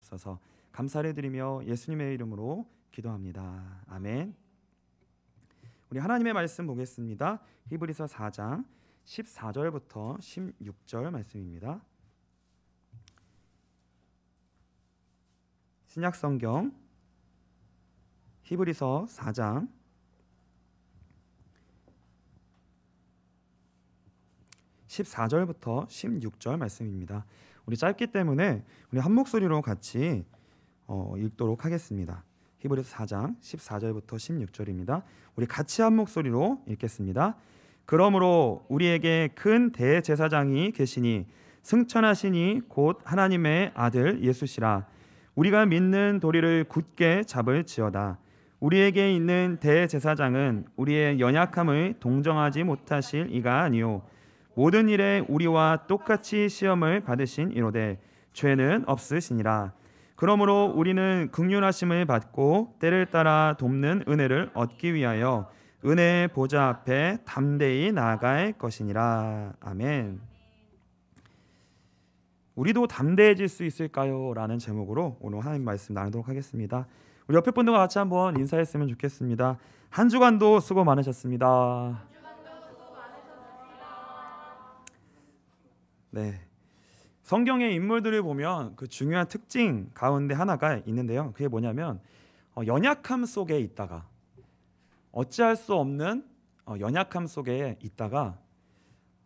주옵소서. 감사를 드리며 예수님의 이름으로 기도합니다. 아멘. 우리 하나님의 말씀 보겠습니다. 히브리서 4장 14절부터 16절 말씀입니다. 신약성경 히브리서 4장 14절부터 16절 말씀입니다. 우리 짧기 때문에 우리 한 목소리로 같이 읽도록 하겠습니다. 히브리서 4장 14절부터 16절입니다. 우리 같이 한 목소리로 읽겠습니다. 그러므로 우리에게 큰 대제사장이 계시니 승천하시니 곧 하나님의 아들 예수시라. 우리가 믿는 도리를 굳게 잡을지어다. 우리에게 있는 대제사장은 우리의 연약함을 동정하지 못하실 이가 아니요 모든 일에 우리와 똑같이 시험을 받으신 이로되 죄는 없으시니라. 그러므로 우리는 긍휼하심을 받고 때를 따라 돕는 은혜를 얻기 위하여 은혜의 보좌 앞에 담대히 나아갈 것이니라. 아멘. 우리도 담대해질 수 있을까요? 라는 제목으로 오늘 하나님 말씀 나누도록 하겠습니다. 우리 옆에 분들과 같이 한번 인사했으면 좋겠습니다. 한 주간도 수고 많으셨습니다. 네, 성경의 인물들을 보면 그 중요한 특징 가운데 하나가 있는데요. 그게 뭐냐면 연약함 속에 있다가 어찌할 수 없는 연약함 속에 있다가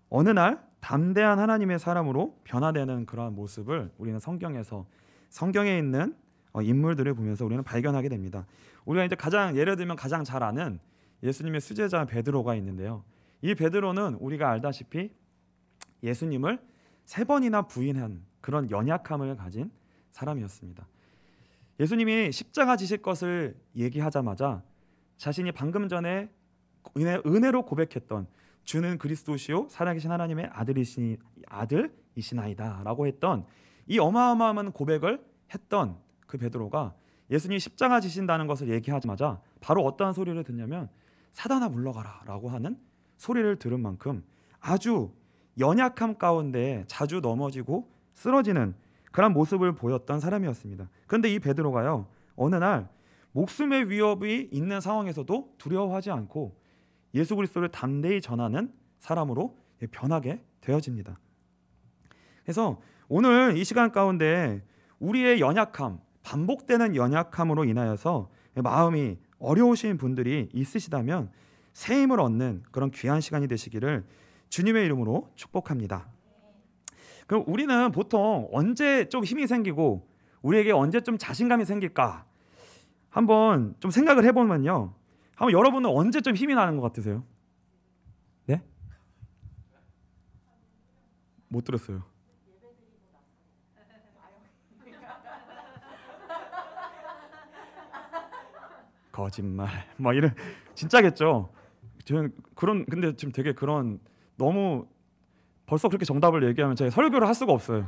어느 날 담대한 하나님의 사람으로 변화되는 그러한 모습을 우리는 성경에 있는 인물들을 보면서 우리는 발견하게 됩니다. 우리가 이제 예를 들면 가장 잘 아는 예수님의 수제자 베드로가 있는데요. 이 베드로는 우리가 알다시피 예수님을 3번이나 부인한 그런 연약함을 가진 사람이었습니다. 예수님이 십자가 지실 것을 얘기하자마자 자신이 방금 전에 은혜로 고백했던 주는 그리스도시요 살아계신 하나님의 아들이시나이다 라고 했던 이 어마어마한 고백을 했던 그 베드로가 예수님이 십자가 지신다는 것을 얘기하자마자 바로 어떠한 소리를 듣냐면 사단아 물러가라 라고 하는 소리를 들은 만큼 아주 연약함 가운데 자주 넘어지고 쓰러지는 그런 모습을 보였던 사람이었습니다. 그런데 이 베드로가요, 어느 날 목숨의 위협이 있는 상황에서도 두려워하지 않고 예수 그리스도를 담대히 전하는 사람으로 변하게 되어집니다. 그래서 오늘 이 시간 가운데 우리의 연약함, 반복되는 연약함으로 인하여서 마음이 어려우신 분들이 있으시다면 새 힘을 얻는 그런 귀한 시간이 되시기를 주님의 이름으로 축복합니다. 그럼 우리는 보통 언제 좀 힘이 생기고 우리에게 언제 좀 자신감이 생길까? 한번 좀 생각을 해보면요. 한번 여러분은 언제 좀 힘이 나는 것 같으세요? 네? 못 들었어요. 거짓말. 막 이런 진짜겠죠. 저는 근데 지금 되게 그런 너무 벌써 그렇게 정답을 얘기하면 제가 설교를 할 수가 없어요.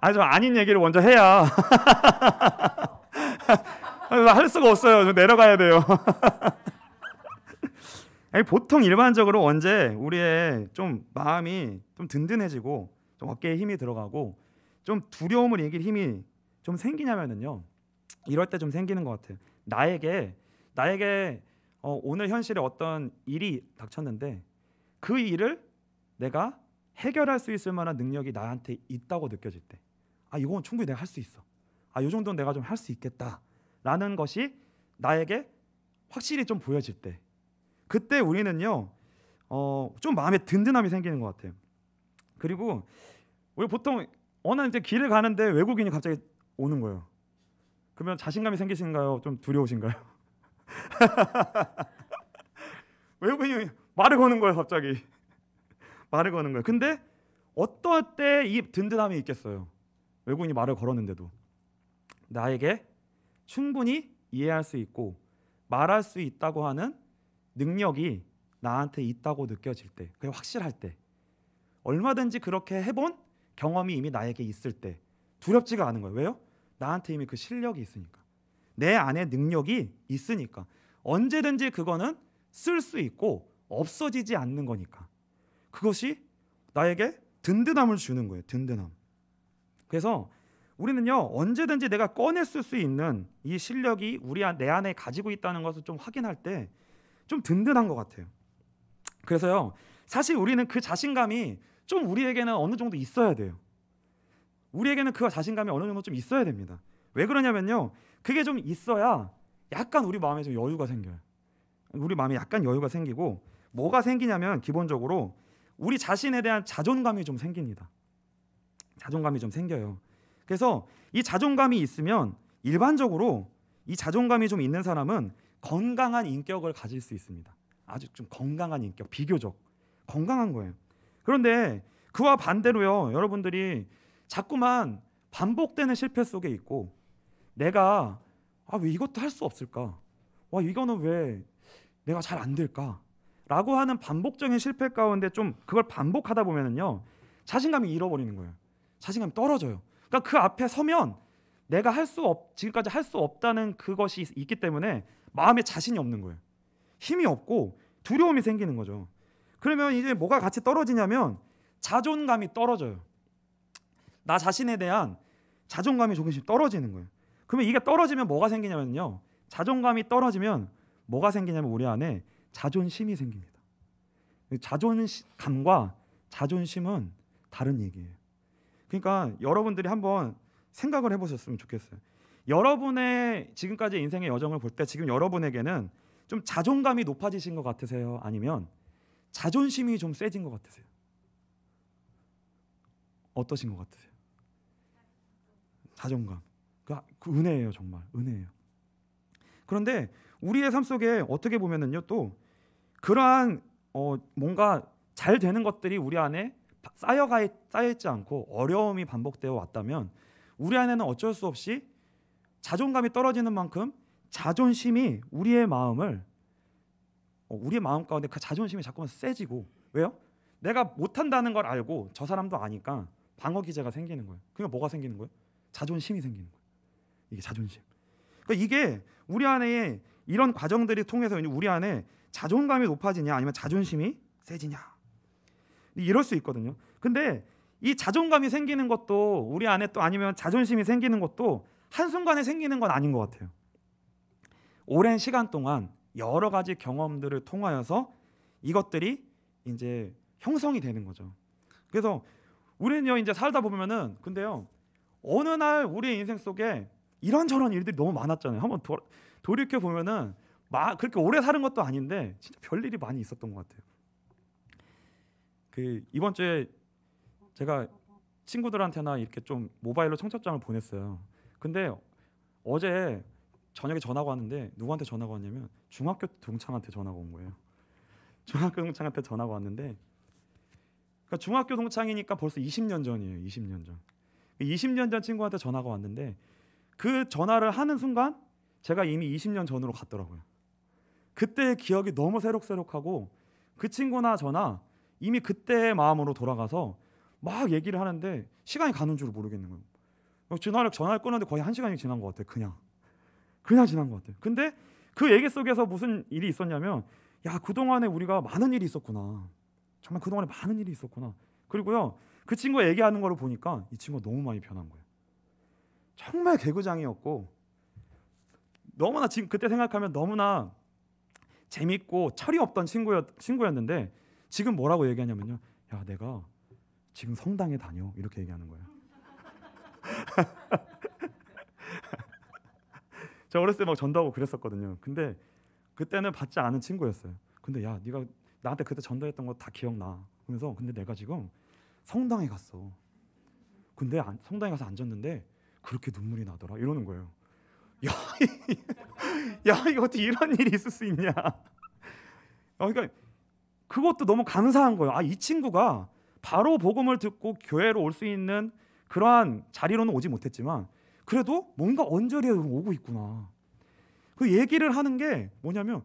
아니 좀 아닌 얘기를 먼저 해야 할 수가 없어요. 좀 내려가야 돼요. 아니, 보통 일반적으로 언제 우리의 좀 마음이 좀 든든해지고 좀 어깨에 힘이 들어가고 좀 두려움을 이길 힘이 좀 생기냐면요. 이럴 때 좀 생기는 것 같아요. 나에게 오늘 현실에 어떤 일이 닥쳤는데 그 일을 내가 해결할 수 있을 만한 능력이 나한테 있다고 느껴질 때, 이건 충분히 내가 할 수 있어. 이 정도는 내가 좀 할 수 있겠다라는 것이 나에게 확실히 좀 보여질 때, 그때 우리는요 좀 마음에 든든함이 생기는 것 같아요. 그리고 우리 보통 어느 이제 길을 가는데 외국인이 갑자기 오는 거예요. 그러면 자신감이 생기신가요? 좀 두려우신가요? 외국인이 말을 거는 거예요. 갑자기 말을 거는 거예요. 근데 어떨 때 이 든든함이 있겠어요? 외국인이 말을 걸었는데도 나에게 충분히 이해할 수 있고 말할 수 있다고 하는 능력이 나한테 있다고 느껴질 때, 그게 확실할 때, 얼마든지 그렇게 해본 경험이 이미 나에게 있을 때 두렵지가 않은 거예요. 왜요? 나한테 이미 그 실력이 있으니까, 내 안에 능력이 있으니까 언제든지 그거는 쓸 수 있고 없어지지 않는 거니까 그것이 나에게 든든함을 주는 거예요. 든든함. 그래서 우리는요 언제든지 내가 꺼냈을 수 있는 이 실력이 내 안에 가지고 있다는 것을 좀 확인할 때 좀 든든한 것 같아요. 그래서요 사실 우리는 그 자신감이 좀 우리에게는 어느 정도 있어야 돼요. 우리에게는 그 자신감이 어느 정도 좀 있어야 됩니다. 왜 그러냐면요 그게 좀 있어야 약간 우리 마음에 좀 여유가 생겨요. 우리 마음에 약간 여유가 생기고 뭐가 생기냐면 기본적으로 우리 자신에 대한 자존감이 좀 생깁니다. 자존감이 좀 생겨요. 그래서 이 자존감이 있으면 일반적으로 이 자존감이 좀 있는 사람은 건강한 인격을 가질 수 있습니다. 아주 좀 건강한 인격, 비교적 건강한 거예요. 그런데 그와 반대로요 여러분들이 자꾸만 반복되는 실패 속에 있고 내가 왜 이것도 할 수 없을까? 이거는 왜 내가 잘 안 될까? 라고 하는 반복적인 실패 가운데 좀 그걸 반복하다 보면은요 자신감이 잃어버리는 거예요. 자신감이 떨어져요. 그러니까 그 앞에 서면 내가 지금까지 할 수 없다는 그것이 있기 때문에 마음에 자신이 없는 거예요. 힘이 없고 두려움이 생기는 거죠. 그러면 이제 뭐가 같이 떨어지냐면 자존감이 떨어져요. 나 자신에 대한 자존감이 조금씩 떨어지는 거예요. 그러면 이게 떨어지면 뭐가 생기냐면요 자존감이 떨어지면 뭐가 생기냐면 우리 안에 자존심이 생깁니다. 자존감과 자존심은 다른 얘기예요. 그러니까 여러분들이 한번 생각을 해보셨으면 좋겠어요. 여러분의 지금까지 인생의 여정을 볼 때 지금 여러분에게는 좀 자존감이 높아지신 것 같으세요? 아니면 자존심이 좀 세진 것 같으세요? 어떠신 것 같으세요? 자존감. 그 은혜예요, 정말 은혜예요. 그런데 우리의 삶 속에 어떻게 보면은요, 또 그러한 뭔가 잘 되는 것들이 우리 안에 쌓여있지 않고 어려움이 반복되어 왔다면 우리 안에는 어쩔 수 없이 자존감이 떨어지는 만큼 자존심이 우리의 마음 가운데 그 자존심이 자꾸만 세지고 왜요? 내가 못한다는 걸 알고 저 사람도 아니까 방어 기제가 생기는 거예요. 그러니까 뭐가 생기는 거예요? 자존심이 생기는 거예요. 이게 자존심. 그러니까 이게 우리 안에 이런 과정들이 통해서 우리 안에 자존감이 높아지냐 아니면 자존심이 세지냐 이럴 수 있거든요. 근데 이 자존감이 생기는 것도 우리 안에 또 아니면 자존심이 생기는 것도 한순간에 생기는 건 아닌 것 같아요. 오랜 시간 동안 여러 가지 경험들을 통하여서 이것들이 이제 형성이 되는 거죠. 그래서 우리는요 이제 살다 보면은 근데요 어느 날 우리의 인생 속에 이런저런 일들이 너무 많았잖아요. 한번 돌이켜 보면은 그렇게 오래 사는 것도 아닌데 진짜 별일이 많이 있었던 것 같아요. 그 이번 주에 제가 친구들한테나 이렇게 좀 모바일로 청첩장을 보냈어요. 근데 어제 저녁에 전화가 왔는데 누구한테 전화가 왔냐면 중학교 동창한테 전화가 온 거예요. 중학교 동창한테 전화가 왔는데 그러니까 중학교 동창이니까 벌써 20년 전이에요. 20년 전. 20년 전 친구한테 전화가 왔는데 그 전화를 하는 순간 제가 이미 20년 전으로 갔더라고요. 그때의 기억이 너무 새록새록하고 그 친구나 저나 이미 그때의 마음으로 돌아가서 막 얘기를 하는데 시간이 가는 줄 모르겠는 거예요. 전화를 끊었는데 거의 1시간이 지난 것 같아요. 그냥 지난 것 같아요. 근데 그 얘기 속에서 무슨 일이 있었냐면 그동안에 우리가 많은 일이 있었구나. 정말 그동안에 많은 일이 있었구나. 그리고요 그 친구가 얘기하는 거를 보니까 이 친구가 너무 많이 변한 거예요. 정말 개구장이었고 너무나 지금 그때 생각하면 너무나 재밌고 철이 없던 친구였는데 지금 뭐라고 얘기하냐면요. 내가 지금 성당에 다녀 이렇게 얘기하는 거예요. 저 어렸을 때 막 전도하고 그랬었거든요. 근데 그때는 받지 않은 친구였어요. 근데 네가 나한테 그때 전도했던 거 다 기억나. 그러면서 근데 내가 지금 성당에 갔어. 근데 성당에 가서 앉았는데 그렇게 눈물이 나더라. 이러는 거예요. 이거 어떻게 이런 일이 있을 수 있냐. 그러니까 그것도 너무 감사한 거예요. 이 친구가 바로 복음을 듣고 교회로 올 수 있는 그러한 자리로는 오지 못했지만 그래도 뭔가 언저리에 오고 있구나. 그 얘기를 하는 게 뭐냐면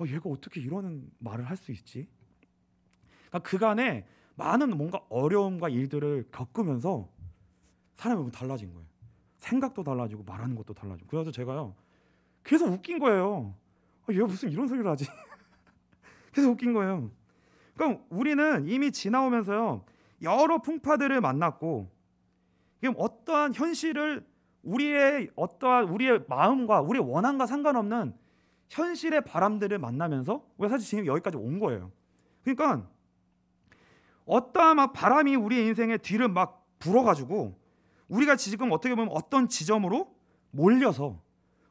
얘가 어떻게 이런 말을 할 수 있지? 그러니까 그간에 많은 뭔가 어려움과 일들을 겪으면서 사람이 달라진 거예요. 생각도 달라지고 말하는 것도 달라지고. 그래서 제가요 계속 웃긴 거예요. 얘가 무슨 이런 소리를 하지? 계속 웃긴 거예요. 그러니까 우리는 이미 지나오면서요 여러 풍파들을 만났고 이게 어떠한 현실을 우리의 마음과 우리의 원함과 상관없는 현실의 바람들을 만나면서 우리가 사실 지금 여기까지 온 거예요. 그러니까 어떠한 막 바람이 우리의 인생의 뒤를 막 불어가지고 우리가 지금 어떻게 보면 어떤 지점으로 몰려서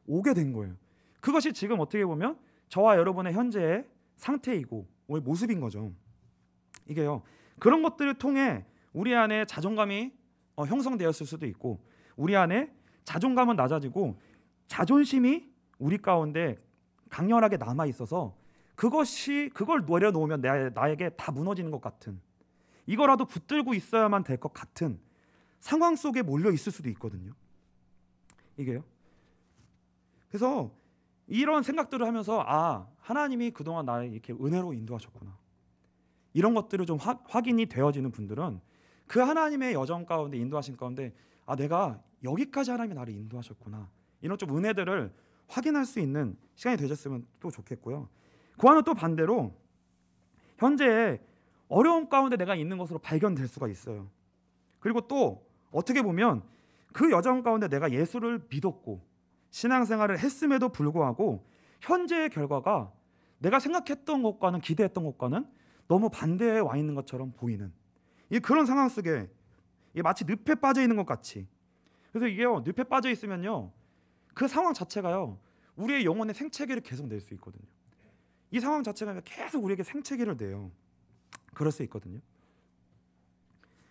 오게 된 거예요. 그것이 지금 어떻게 보면 저와 여러분의 현재의 상태이고 우리 모습인 거죠. 이게요. 그런 것들을 통해 우리 안에 자존감이 형성되었을 수도 있고, 우리 안에 자존감은 낮아지고 자존심이 우리 가운데 강렬하게 남아 있어서 그걸 내려놓으면 나에게 다 무너지는 것 같은, 이거라도 붙들고 있어야만 될 것 같은 상황 속에 몰려 있을 수도 있거든요. 이게요. 그래서 이런 생각들을 하면서 하나님이 그동안 나를 이렇게 은혜로 인도하셨구나, 이런 것들을 좀 확인이 되어지는 분들은 그 하나님의 여정 가운데, 인도하신 가운데 내가 여기까지 하나님이 나를 인도하셨구나, 이런 좀 은혜들을 확인할 수 있는 시간이 되셨으면 또 좋겠고요. 그와는 또 반대로 현재 어려움 가운데 내가 있는 것으로 발견될 수가 있어요. 그리고 또 어떻게 보면 그 여정 가운데 내가 예수를 믿었고 신앙생활을 했음에도 불구하고 현재의 결과가 내가 생각했던 것과는, 기대했던 것과는 너무 반대에 와 있는 것처럼 보이는 그런 상황 속에 마치 늪에 빠져 있는 것 같이. 그래서 이게요, 늪에 빠져 있으면요, 그 상황 자체가요 우리의 영혼의 생채기를 계속 낼 수 있거든요. 이 상황 자체가 계속 우리에게 생채기를 내요. 그럴 수 있거든요.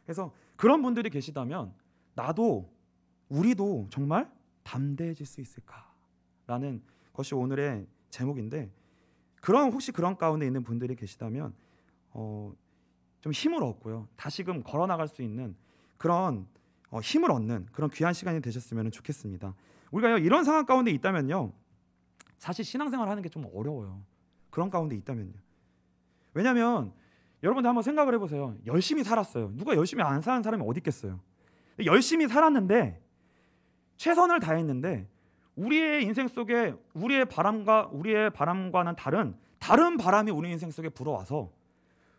그래서 그런 분들이 계시다면 우리도 정말 담대해질 수 있을까라는 것이 오늘의 제목인데, 혹시 그런 가운데 있는 분들이 계시다면 좀 힘을 얻고요, 다시금 걸어나갈 수 있는 그런 힘을 얻는 그런 귀한 시간이 되셨으면 좋겠습니다. 우리가 이런 상황 가운데 있다면요, 사실 신앙생활 하는 게 좀 어려워요. 그런 가운데 있다면요. 왜냐하면 여러분들 한번 생각을 해보세요. 열심히 살았어요. 누가 열심히 안 사는 사람이 어디 있겠어요. 열심히 살았는데, 최선을 다했는데, 우리의 인생 속에 우리의 바람과는 다른 바람이 우리 인생 속에 불어와서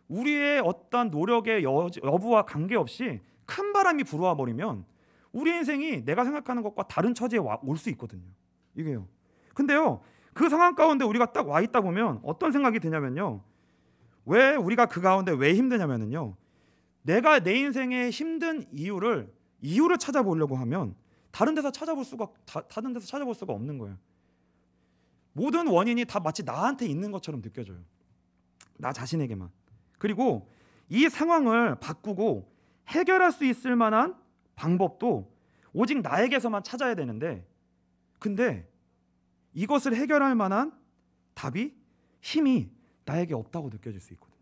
우리의 어떤 노력의 여부와 관계없이 큰 바람이 불어와 버리면 우리 인생이 내가 생각하는 것과 다른 처지에 올 수 있거든요. 이게요. 근데요, 그 상황 가운데 우리가 딱 와 있다 보면 어떤 생각이 드냐면요, 왜 우리가 그 가운데 왜 힘드냐면요, 내가 내 인생의 힘든 이유를 찾아보려고 하면 다른 데서 찾아볼 수가 없는 거예요. 모든 원인이 다 마치 나한테 있는 것처럼 느껴져요. 나 자신에게만. 그리고 이 상황을 바꾸고 해결할 수 있을 만한 방법도 오직 나에게서만 찾아야 되는데, 근데 이것을 해결할 만한 힘이 나에게 없다고 느껴질 수 있거든요.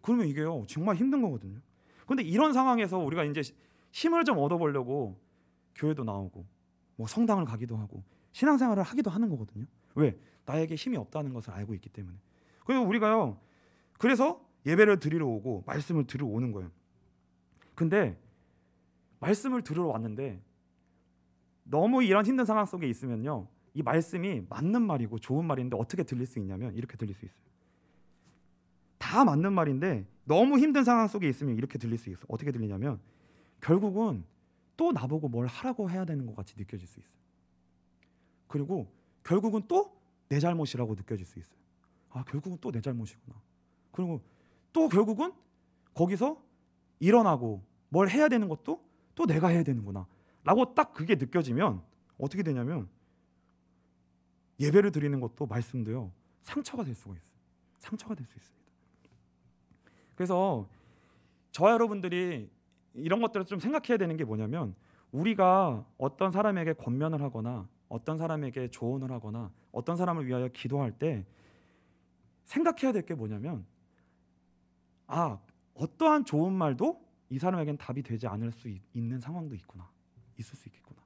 그러면 이게요, 정말 힘든 거거든요. 근데 이런 상황에서 우리가 이제 힘을 좀 얻어보려고 교회도 나오고 성당을 가기도 하고 신앙생활을 하기도 하는 거거든요. 왜? 나에게 힘이 없다는 것을 알고 있기 때문에. 그리고 우리가요, 그래서 예배를 드리러 오고 말씀을 들으러 오는 거예요. 근데 말씀을 들으러 왔는데 너무 이런 힘든 상황 속에 있으면요, 이 말씀이 맞는 말이고 좋은 말인데 어떻게 들릴 수 있냐면 이렇게 들릴 수 있어요. 다 맞는 말인데 너무 힘든 상황 속에 있으면 이렇게 들릴 수 있어요. 어떻게 들리냐면 결국은 또 나보고 뭘 하라고 해야 되는 것 같이 느껴질 수 있어요. 그리고 결국은 또 내 잘못이라고 느껴질 수 있어요. 결국은 또 내 잘못이구나. 그리고 또 결국은 거기서 일어나고 뭘 해야 되는 것도 또 내가 해야 되는구나 라고 딱 그게 느껴지면 어떻게 되냐면 예배를 드리는 것도 말씀도요, 상처가 될 수가 있어요. 상처가 될 수 있습니다. 그래서 저와 여러분들이 이런 것들을 좀 생각해야 되는 게 뭐냐면, 우리가 어떤 사람에게 권면을 하거나 어떤 사람에게 조언을 하거나 어떤 사람을 위하여 기도할 때 생각해야 될 게 뭐냐면, 어떠한 좋은 말도 이 사람에게는 답이 되지 않을 수 있는 상황도 있을 수 있겠구나.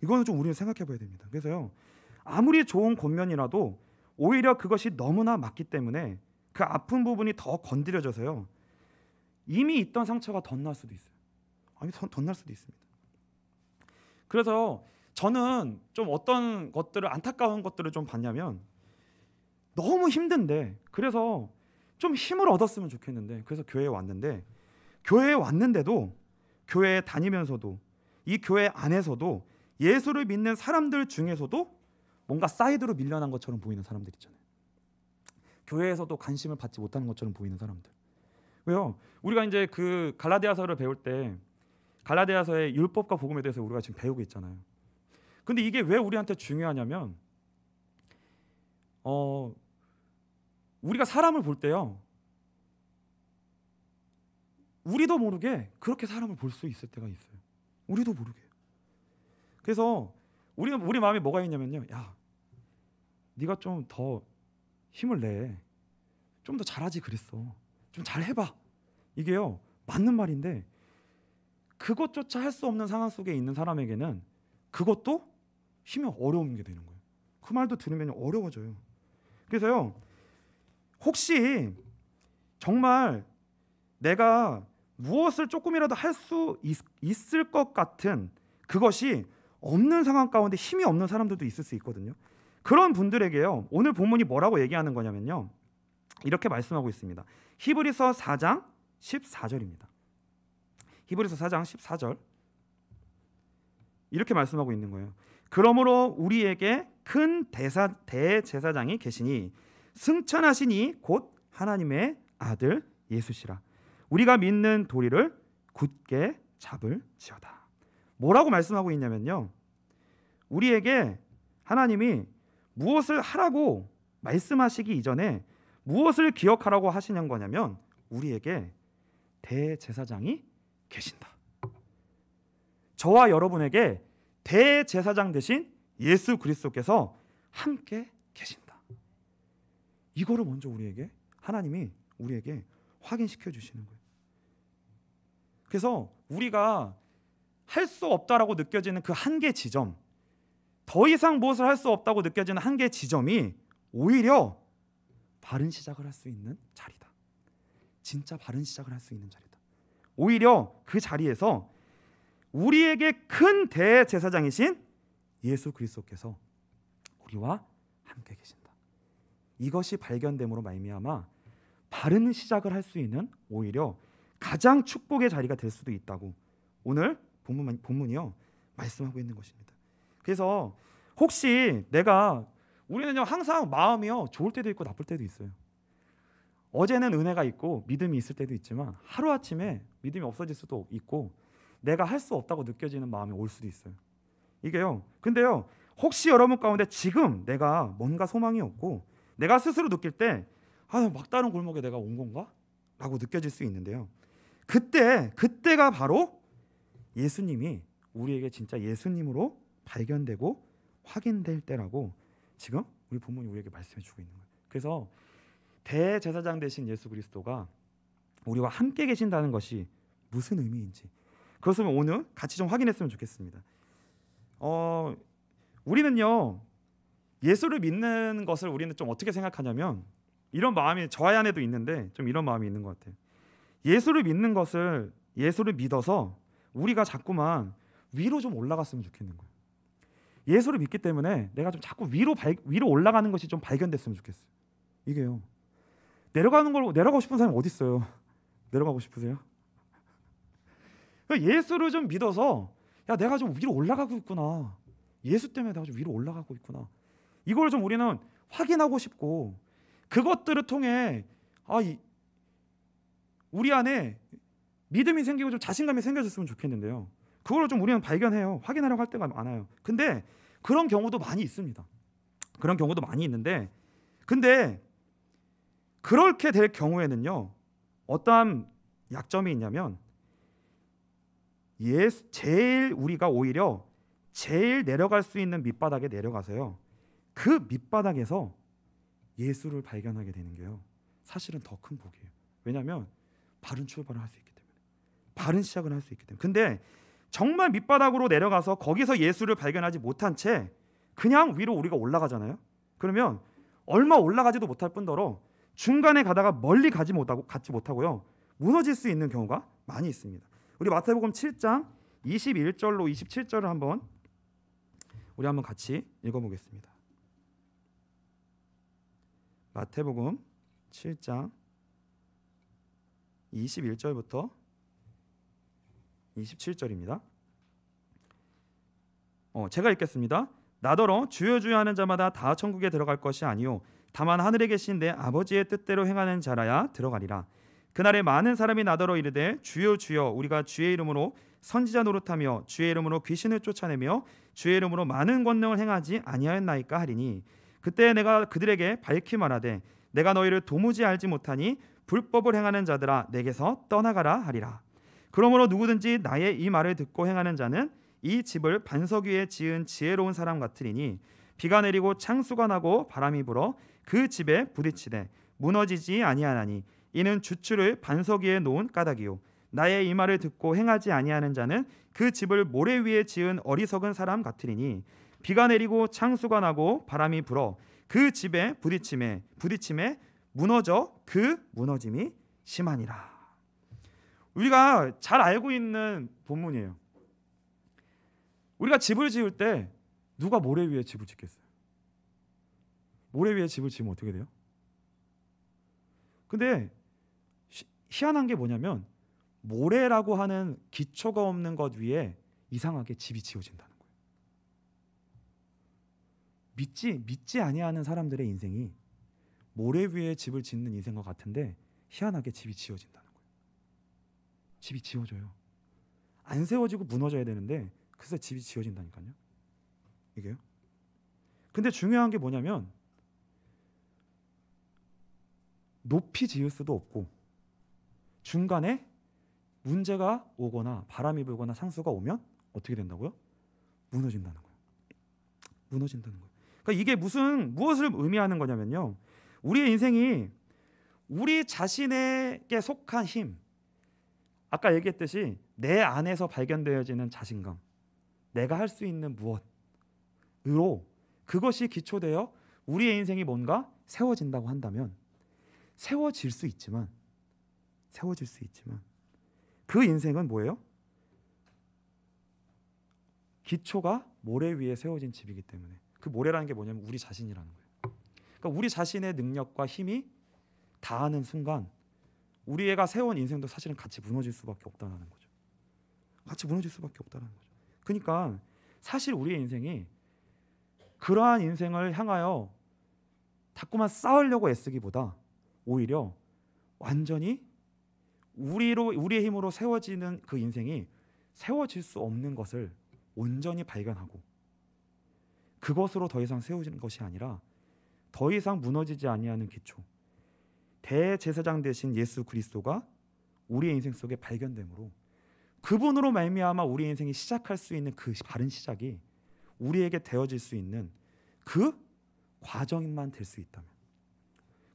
이거는 좀 우리는 생각해 봐야 됩니다. 그래서요, 아무리 좋은 권면이라도 오히려 그것이 너무나 맞기 때문에 그 아픈 부분이 더 건드려져서요, 이미 있던 상처가 덧날 수도 있어요. 덧날 수도 있습니다. 그래서 저는 좀 어떤 것들을, 안타까운 것들을 좀 봤냐면, 너무 힘든데, 그래서 좀 힘을 얻었으면 좋겠는데, 그래서 교회에 왔는데도 교회에 다니면서도 이 교회 안에서도 예수를 믿는 사람들 중에서도 뭔가 사이드로 밀려난 것처럼 보이는 사람들 있잖아요. 교회에서도 관심을 받지 못하는 것처럼 보이는 사람들. 왜요? 우리가 이제 그 갈라디아서를 배울 때 갈라디아서의 율법과 복음에 대해서 우리가 지금 배우고 있잖아요. 근데 이게 왜 우리한테 중요하냐면 우리가 사람을 볼 때요, 우리도 모르게 그렇게 사람을 볼 수 있을 때가 있어요. 우리도 모르게. 그래서 우리 마음에 뭐가 있냐면요, 야, 네가 좀 더 힘을 내, 좀 더 잘하지 그랬어, 좀 잘해봐. 이게요 맞는 말인데 그것조차 할 수 없는 상황 속에 있는 사람에게는 그것도 힘이 어려운 게 되는 거예요. 그 말도 들으면 어려워져요. 그래서요, 혹시 정말 내가 무엇을 조금이라도 할 수 있을 것 같은 그것이 없는 상황 가운데 힘이 없는 사람들도 있을 수 있거든요. 그런 분들에게요, 오늘 본문이 뭐라고 얘기하는 거냐면요, 이렇게 말씀하고 있습니다. 히브리서 4장 14절입니다. 히브리서 4장 14절 이렇게 말씀하고 있는 거예요. 그러므로 우리에게 큰 대제사장이 계시니 승천하시니 곧 하나님의 아들 예수시라. 우리가 믿는 도리를 굳게 잡을지어다. 뭐라고 말씀하고 있냐면요, 우리에게 하나님이 무엇을 하라고 말씀하시기 이전에 무엇을 기억하라고 하시는 거냐면 우리에게 대제사장이 계신다. 저와 여러분에게 대제사장 대신 예수 그리스도께서 함께 계신다. 이거를 먼저 하나님이 우리에게 확인시켜 주시는 거예요. 그래서 우리가 할 수 없다라고 느껴지는 그 한계 지점, 더 이상 무엇을 할 수 없다고 느껴지는 한계 지점이 오히려 바른 시작을 할 수 있는 자리다. 진짜 바른 시작을 할 수 있는 자리다. 오히려 그 자리에서 우리에게 큰 대제사장이신 예수 그리스도께서 우리와 함께 계신다. 이것이 발견됨으로 말미암아 바른 시작을 할 수 있는 오히려 가장 축복의 자리가 될 수도 있다고 오늘 본문이요 말씀하고 있는 것입니다. 그래서 혹시 우리는요 항상 마음이요 좋을 때도 있고 나쁠 때도 있어요. 어제는 은혜가 있고 믿음이 있을 때도 있지만 하루아침에 믿음이 없어질 수도 있고 내가 할 수 없다고 느껴지는 마음이 올 수도 있어요. 이게요. 근데요, 혹시 여러분 가운데 지금 내가 뭔가 소망이 없고 내가 스스로 느낄 때 막다른 골목에 내가 온 건가? 라고 느껴질 수 있는데요. 그때가 바로 예수님이 우리에게 진짜 예수님으로 발견되고 확인될 때라고 지금 우리 본문이 우리에게 말씀해 주고 있는 거예요. 그래서 대제사장 되신 예수 그리스도가 우리와 함께 계신다는 것이 무슨 의미인지 그것을 오늘 같이 좀 확인했으면 좋겠습니다. 우리는요 예수를 믿는 것을 우리는 좀 어떻게 생각하냐면 이런 마음이 저 안에도 있는데 좀 이런 마음이 있는 것 같아요. 예수를 믿어서 우리가 자꾸만 위로 좀 올라갔으면 좋겠는 거예요. 예수를 믿기 때문에 내가 좀 자꾸 위로 올라가는 것이 좀 발견됐으면 좋겠어요. 이게요. 내려가고 싶은 사람이 어디 있어요? 내려가고 싶으세요? 예수를 좀 믿어서 내가 좀 위로 올라가고 있구나. 예수 때문에 내가 좀 위로 올라가고 있구나. 이걸 좀 우리는 확인하고 싶고 그것들을 통해 우리 안에 믿음이 생기고 좀 자신감이 생겨졌으면 좋겠는데요. 그걸 좀 우리는 발견해요. 확인하려고 할 때가 많아요. 근데 그런 경우도 많이 있습니다. 그런 경우도 많이 있는데 근데 그렇게 될 경우에는요. 어떠한 약점이 있냐면 우리가 오히려 제일 내려갈 수 있는 밑바닥에 내려가서요. 그 밑바닥에서 예수를 발견하게 되는 게요. 사실은 더 큰 복이에요. 왜냐하면 바른 출발을 할 수 있기 때문에. 바른 시작을 할 수 있기 때문에. 근데 정말 밑바닥으로 내려가서 거기서 예수를 발견하지 못한 채 그냥 위로 우리가 올라가잖아요. 그러면 얼마 올라가지도 못할 뿐더러 중간에 가다가 멀리 가지 못하고요. 무너질 수 있는 경우가 많이 있습니다. 우리 마태복음 7장 21절로 27절을 한번 같이 읽어보겠습니다. 마태복음 7장 21절부터 27절입니다. 제가 읽겠습니다. 나더러 주여 주여 하는 자마다 다 천국에 들어갈 것이 아니요 다만 하늘에 계신 내 아버지의 뜻대로 행하는 자라야 들어가리라. 그날에 많은 사람이 나더러 이르되 주여 주여 우리가 주의 이름으로 선지자 노릇하며 주의 이름으로 귀신을 쫓아내며 주의 이름으로 많은 권능을 행하지 아니하였나이까 하리니 그때 내가 그들에게 밝히 말하되 내가 너희를 도무지 알지 못하니 불법을 행하는 자들아 내게서 떠나가라 하리라. 그러므로 누구든지 나의 이 말을 듣고 행하는 자는 이 집을 반석 위에 지은 지혜로운 사람 같으리니 비가 내리고 창수가 나고 바람이 불어 그 집에 부딪히되 무너지지 아니하나니 이는 주추를 반석 위에 놓은 까닭이요 나의 이 말을 듣고 행하지 아니하는 자는 그 집을 모래 위에 지은 어리석은 사람 같으리니 비가 내리고 창수가 나고 바람이 불어 그 집에 부딪힘에 무너져 그 무너짐이 심하니라. 우리가 잘 알고 있는 본문이에요. 우리가 집을 지을 때 누가 모래 위에 집을 짓겠어요? 모래 위에 집을 지으면 어떻게 돼요? 근데 희한한 게 뭐냐면 모래라고 하는 기초가 없는 것 위에 이상하게 집이 지어진다는 거예요. 믿지 아니하는 사람들의 인생이 모래 위에 집을 짓는 인생과 같은데 희한하게 집이 지어진다는 거예요. 집이 지어져요. 안 세워지고 무너져야 되는데 그래서 집이 지어진다니까요. 이게요. 근데 중요한 게 뭐냐면 높이 지을 수도 없고 중간에 문제가 오거나 바람이 불거나 상수가 오면 어떻게 된다고요? 무너진다는 거예요. 무너진다는 거예요. 그러니까 이게 무엇을 의미하는 거냐면요. 우리의 인생이 우리 자신에게 속한 힘, 아까 얘기했듯이 내 안에서 발견되어지는 자신감, 내가 할 수 있는 무엇으로 그것이 기초되어 우리의 인생이 뭔가 세워진다고 한다면 세워질 수 있지만 그 인생은 뭐예요? 기초가 모래 위에 세워진 집이기 때문에 그 모래라는 게 뭐냐면 우리 자신이라는 거예요. 그러니까 우리 자신의 능력과 힘이 닿는 순간 우리 애가 세운 인생도 사실은 같이 무너질 수밖에 없다는 거죠. 같이 무너질 수밖에 없다는 거죠. 그러니까 사실 우리의 인생이 그러한 인생을 향하여 자꾸만 싸우려고 애쓰기보다 오히려 완전히 우리의 힘으로 세워지는 그 인생이 세워질 수 없는 것을 온전히 발견하고 그것으로 더 이상 세워지는 것이 아니라 더 이상 무너지지 아니하는 기초, 대제사장 되신 예수 그리스도가 우리의 인생 속에 발견되므로 그분으로 말미암아 우리의 인생이 시작할 수 있는 그 바른 시작이 우리에게 되어질 수 있는 그 과정만 될 수 있다면,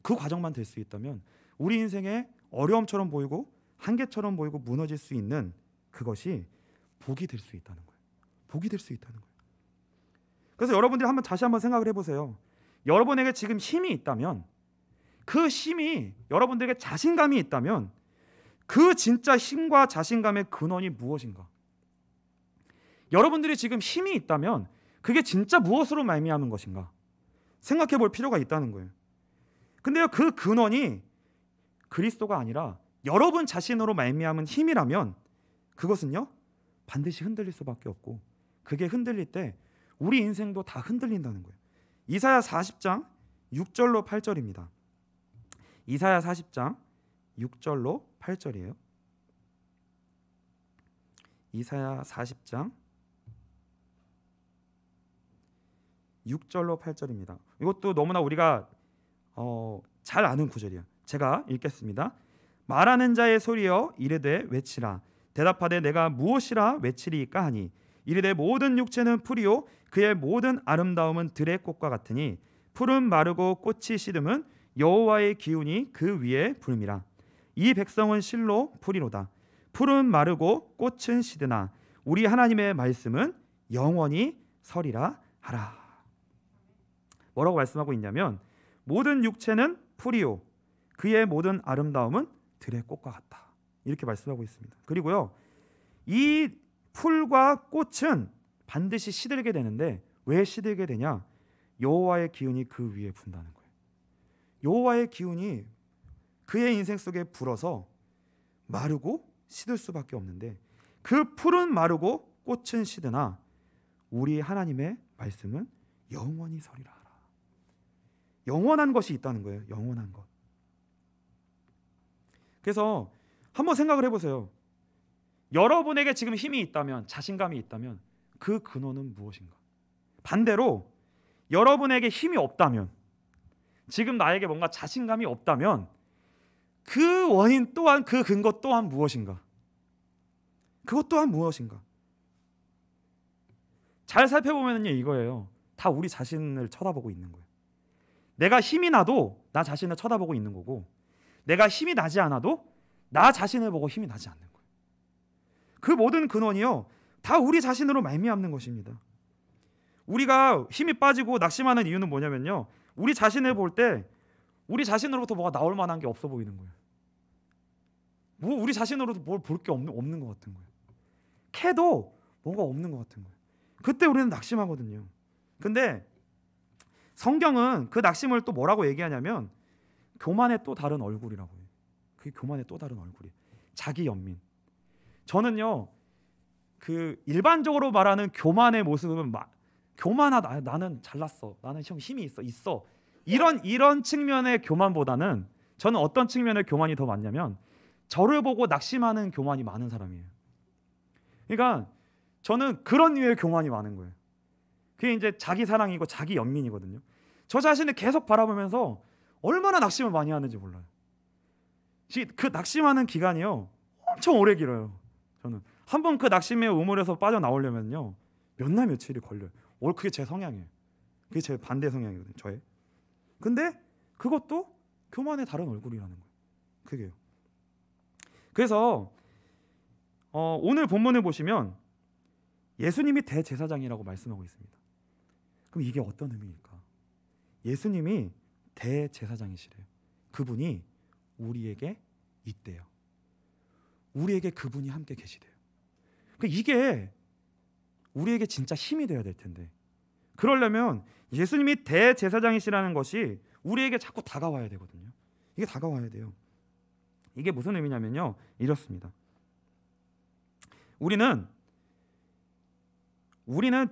그 과정만 될 수 있다면 우리 인생의 어려움처럼 보이고 한계처럼 보이고 무너질 수 있는 그것이 복이 될 수 있다는 거예요. 복이 될 수 있다는 거예요. 그래서 여러분들이 다시 한번 생각을 해보세요. 여러분에게 지금 힘이 있다면, 그 힘이 여러분들에게 자신감이 있다면 그 진짜 힘과 자신감의 근원이 무엇인가? 여러분들이 지금 힘이 있다면 그게 진짜 무엇으로 말미암은 것인가? 생각해 볼 필요가 있다는 거예요. 근데요, 그 근원이 그리스도가 아니라 여러분 자신으로 말미암은 힘이라면 그것은요 반드시 흔들릴 수밖에 없고, 그게 흔들릴 때 우리 인생도 다 흔들린다는 거예요. 이사야 40장 6절로 8절입니다. 이사야 40장 6절로 8절이에요. 이사야 40장 6절로 8절입니다. 이것도 너무나 우리가 잘 아는 구절이에요. 제가 읽겠습니다. 말하는 자의 소리여 이르되 외치라. 대답하되 내가 무엇이라 외치리이까 하니 이르되 모든 육체는 풀이요 그의 모든 아름다움은 들의 꽃과 같으니 풀은 마르고 꽃이 시듬은 여호와의 기운이 그 위에 불미라. 이 백성은 실로 풀이로다. 풀은 마르고 꽃은 시드나 우리 하나님의 말씀은 영원히 서리라 하라. 뭐라고 말씀하고 있냐면 모든 육체는 풀이요 그의 모든 아름다움은 들의 꽃과 같다. 이렇게 말씀하고 있습니다. 그리고요, 이 풀과 꽃은 반드시 시들게 되는데 왜 시들게 되냐? 여호와의 기운이 그 위에 분다는 거예요. 여호와의 기운이 그의 인생 속에 불어서 마르고 시들 수밖에 없는데 그 풀은 마르고 꽃은 시드나 우리 하나님의 말씀은 영원히 서리라 하라. 영원한 것이 있다는 거예요. 영원한 것. 그래서 한번 생각을 해보세요. 여러분에게 지금 힘이 있다면, 자신감이 있다면 그 근원은 무엇인가? 반대로 여러분에게 힘이 없다면, 지금 나에게 뭔가 자신감이 없다면 그 원인 또한, 그 근거 또한 무엇인가? 그것 또한 무엇인가? 잘 살펴보면요, 이거예요. 다 우리 자신을 쳐다보고 있는 거예요. 내가 힘이 나도 나 자신을 쳐다보고 있는 거고, 내가 힘이 나지 않아도 나 자신을 보고 힘이 나지 않는 거예요. 그 모든 근원이요, 다 우리 자신으로 말미암는 것입니다. 우리가 힘이 빠지고 낙심하는 이유는 뭐냐면요, 우리 자신을 볼 때 우리 자신으로부터 뭐가 나올 만한 게 없어 보이는 거예요. 뭐 우리 자신으로도 뭘 볼 게 없는 것 같은 거예요. 캐도 뭐가 없는 것 같은 거예요. 그때 우리는 낙심하거든요. 근데 성경은 그 낙심을 또 뭐라고 얘기하냐면 교만의 또 다른 얼굴이라고 해요. 그게 교만의 또 다른 얼굴이에요. 자기 연민. 저는요, 그 일반적으로 말하는 교만의 모습은 교만하다, 나는 잘났어, 나는 힘이 있어 이런 측면의 교만보다는 저는 어떤 측면의 교만이 더 많냐면 저를 보고 낙심하는 교만이 많은 사람이에요. 그러니까 저는 그런 류의 교만이 많은 거예요. 그게 이제 자기 사랑이고 자기 연민이거든요. 저 자신을 계속 바라보면서 얼마나 낙심을 많이 하는지 몰라요. 그 낙심하는 기간이요, 엄청 오래 길어요. 저는 한번 그 낙심의 우물에서 빠져나오려면요 몇 날 며칠이 걸려요. 그게 제 성향이에요. 그게 제 반대 성향이거든요, 저의. 근데 그것도 교만의 다른 얼굴이라는 거예요. 그게요. 그래서 오늘 본문을 보시면 예수님이 대제사장이라고 말씀하고 있습니다. 그럼 이게 어떤 의미일까? 예수님이 대제사장이시래요. 그분이 우리에게 있대요. 우리에게 그분이 함께 계시대요. 그러니까 이게 우리에게 진짜 힘이 되어야 될 텐데, 그러려면 예수님이 대제사장이시라는 것이 우리에게 자꾸 다가와야 되거든요. 이게 다가와야 돼요. 이게 무슨 의미냐면요, 이렇습니다. 우리는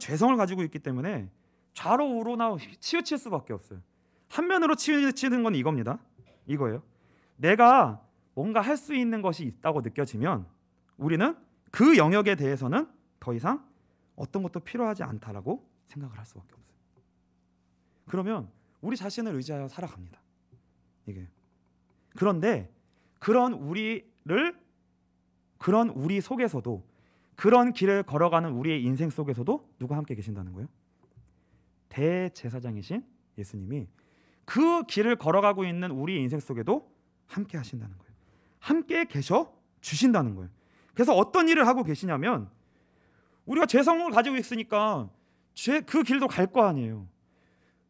죄성을 가지고 있기 때문에 좌로 우로나 치우칠 수밖에 없어요. 한 면으로 치우치는 건 이겁니다. 이거예요. 내가 뭔가 할 수 있는 것이 있다고 느껴지면 우리는 그 영역에 대해서는 더 이상 어떤 것도 필요하지 않다라고 생각을 할 수밖에 없어요. 그러면 우리 자신을 의지하여 살아갑니다. 이게. 그런데 그런 우리 속에서도, 그런 길을 걸어가는 우리의 인생 속에서도 누가 함께 계신다는 거예요? 대제사장이신 예수님이 그 길을 걸어가고 있는 우리의 인생 속에도 함께 하신다는 거예요. 함께 계셔 주신다는 거예요. 그래서 어떤 일을 하고 계시냐면, 우리가 죄성을 가지고 있으니까 그 길도 갈 거 아니에요.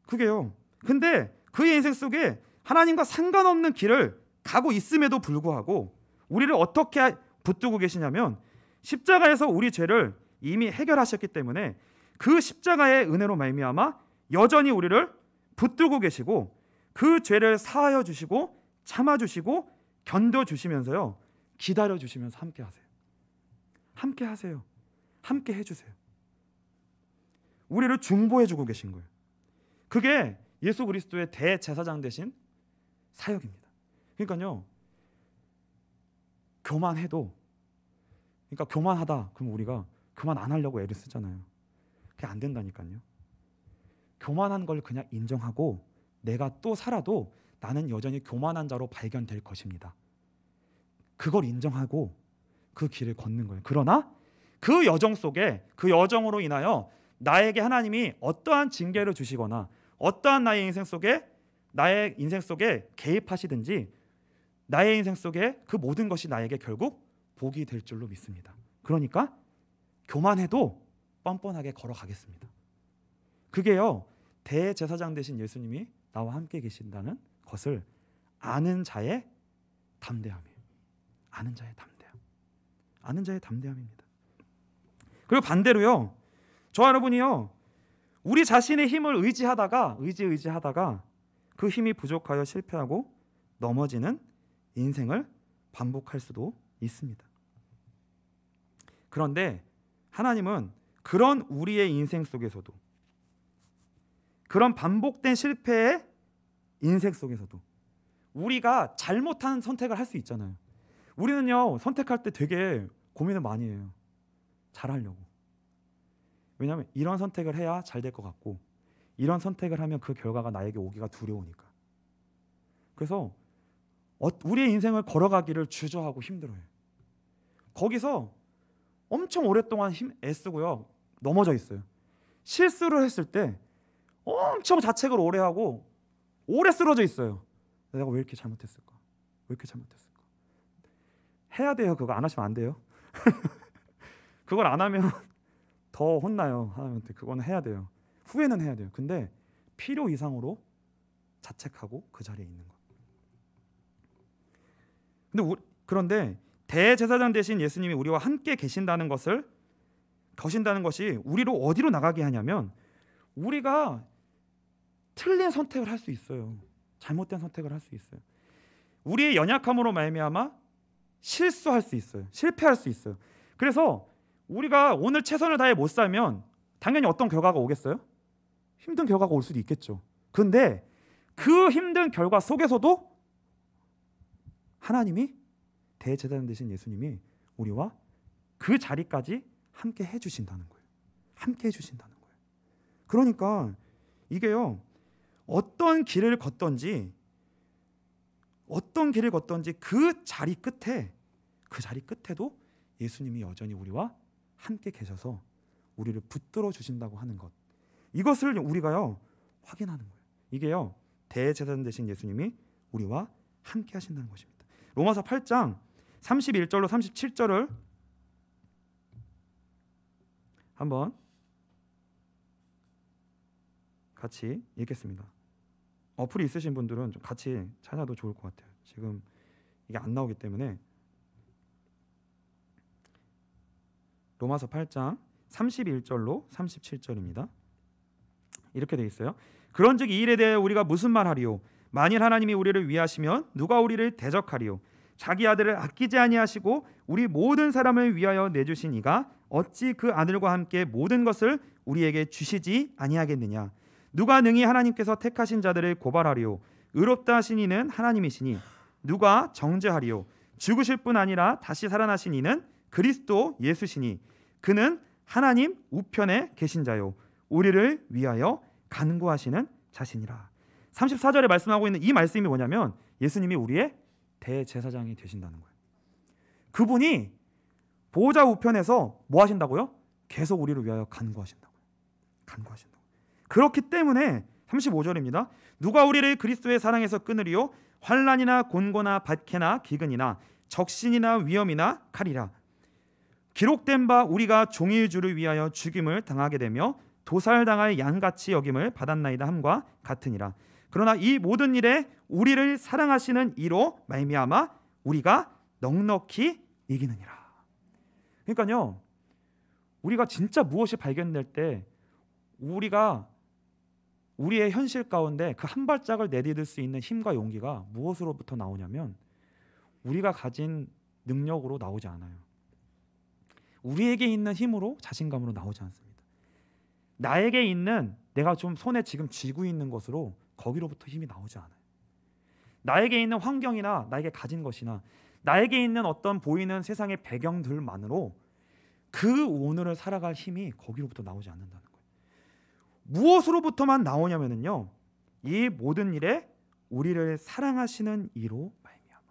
그게요. 근데 그의 인생 속에 하나님과 상관없는 길을 가고 있음에도 불구하고 우리를 어떻게 붙들고 계시냐면, 십자가에서 우리 죄를 이미 해결하셨기 때문에 그 십자가의 은혜로 말미암아 여전히 우리를 붙들고 계시고, 그 죄를 사하여 주시고 참아주시고 견뎌주시면서요, 기다려주시면서 함께 하세요. 함께 하세요. 함께 해주세요. 우리를 중보해주고 계신 거예요. 그게 예수 그리스도의 대제사장 되신 사역입니다. 그러니까요, 교만해도, 그러니까 교만하다 그럼 우리가 교만 안 하려고 애를 쓰잖아요. 그게 안 된다니까요. 교만한 걸 그냥 인정하고 내가 또 살아도 나는 여전히 교만한 자로 발견될 것입니다. 그걸 인정하고 그 길을 걷는 거예요. 그러나 그 여정 속에, 그 여정으로 인하여 나에게 하나님이 어떠한 징계를 주시거나 어떠한 나의 인생 속에 개입하시든지 나의 인생 속에 그 모든 것이 나에게 결국 복이 될 줄로 믿습니다. 그러니까 교만해도 뻔뻔하게 걸어가겠습니다. 그게요, 대제사장 되신 예수님이 나와 함께 계신다는 것을 아는 자의 담대함이에요. 아는 자의 담대함. 아는 자의 담대함입니다. 그리고 반대로요, 저와 여러분이요, 우리 자신의 힘을 의지하다가 그 힘이 부족하여 실패하고 넘어지는 인생을 반복할 수도 있습니다. 그런데 하나님은 그런 우리의 인생 속에서도, 그런 반복된 실패의 인생 속에서도 우리가 잘못한 선택을 할 수 있잖아요. 우리는요, 선택할 때 되게 고민을 많이 해요. 잘하려고. 왜냐하면 이런 선택을 해야 잘 될 것 같고, 이런 선택을 하면 그 결과가 나에게 오기가 두려우니까. 그래서 우리의 인생을 걸어가기를 주저하고 힘들어요. 거기서 엄청 오랫동안 애쓰고요, 넘어져 있어요. 실수를 했을 때 엄청 자책을 오래 하고 오래 쓰러져 있어요. 내가 왜 이렇게 잘못했을까? 왜 이렇게 잘못했을까? 해야 돼요. 그거 안 하시면 안 돼요. 그걸 안 하면 더 혼나요. 하나님한테. 그거는 해야 돼요. 후회는 해야 돼요. 근데 필요 이상으로 자책하고 그 자리에 있는 것. 그런데 대제사장 대신 예수님이 우리와 함께 계신다는 것이 우리로 어디로 나가게 하냐면, 우리가 틀린 선택을 할 수 있어요. 잘못된 선택을 할 수 있어요. 우리의 연약함으로 말미암아 실수할 수 있어요. 실패할 수 있어요. 그래서 우리가 오늘 최선을 다해 못 살면 당연히 어떤 결과가 오겠어요? 힘든 결과가 올 수도 있겠죠. 그런데 그 힘든 결과 속에서도 하나님이, 대제사장 되신 예수님이 우리와 그 자리까지 함께 해주신다는 거예요. 함께 해주신다는 거예요. 그러니까 이게요, 어떤 길을 걷던지 그 자리 끝에도 예수님이 여전히 우리와 함께 계셔서 우리를 붙들어 주신다고 하는 것, 이것을 우리가요 확인하는 거예요. 이게요, 대제사장 되신 예수님이 우리와 함께 하신다는 것입니다. 로마서 8장 31절로 37절을 한번 같이 읽겠습니다. 어플이 있으신 분들은 좀 같이 찾아도 좋을 것 같아요. 지금 이게 안 나오기 때문에. 로마서 8장 31절로 37절입니다. 이렇게 돼 있어요. 그런즉 이 일에 대해 우리가 무슨 말하리요? 만일 하나님이 우리를 위하시면 누가 우리를 대적하리요? 자기 아들을 아끼지 아니하시고 우리 모든 사람을 위하여 내주신 이가 어찌 그 아들과 함께 모든 것을 우리에게 주시지 아니하겠느냐? 누가 능히 하나님께서 택하신 자들을 고발하리요? 의롭다 하신 이는 하나님이시니 누가 정죄하리요? 죽으실 뿐 아니라 다시 살아나신 이는 그리스도 예수시니 그는 하나님 우편에 계신 자요 우리를 위하여 간구하시는 자신이라. 34절에 말씀하고 있는 이 말씀이 뭐냐면, 예수님이 우리의 대제사장이 되신다는 거예요. 그분이 보호자 우편에서 뭐 하신다고요? 계속 우리를 위하여 간구하신다고요. 그렇기 때문에 35절입니다. 누가 우리를 그리스도의 사랑에서 끊으리요? 환난이나 곤고나 박해나 기근이나 적신이나 위험이나 칼이라. 기록된 바 우리가 종일 주를 위하여 죽임을 당하게 되며 도살당할 양같이 여김을 받았나이다 함과 같으니라. 그러나 이 모든 일에 우리를 사랑하시는 이로 말미암아 우리가 넉넉히 이기느니라. 그러니까요, 우리가 진짜 무엇이 발견될 때 우리가 우리의 현실 가운데 그 한 발짝을 내디딜 수 있는 힘과 용기가 무엇으로부터 나오냐면, 우리가 가진 능력으로 나오지 않아요. 우리에게 있는 힘으로, 자신감으로 나오지 않습니다. 나에게 있는, 내가 좀 손에 지금 쥐고 있는 것으로 거기로부터 힘이 나오지 않아요. 나에게 있는 환경이나 나에게 가진 것이나 나에게 있는 어떤 보이는 세상의 배경들만으로 그 오늘을 살아갈 힘이 거기로부터 나오지 않는다는 거예요. 무엇으로부터만 나오냐면요, 이 모든 일에 우리를 사랑하시는 이로 말미암아.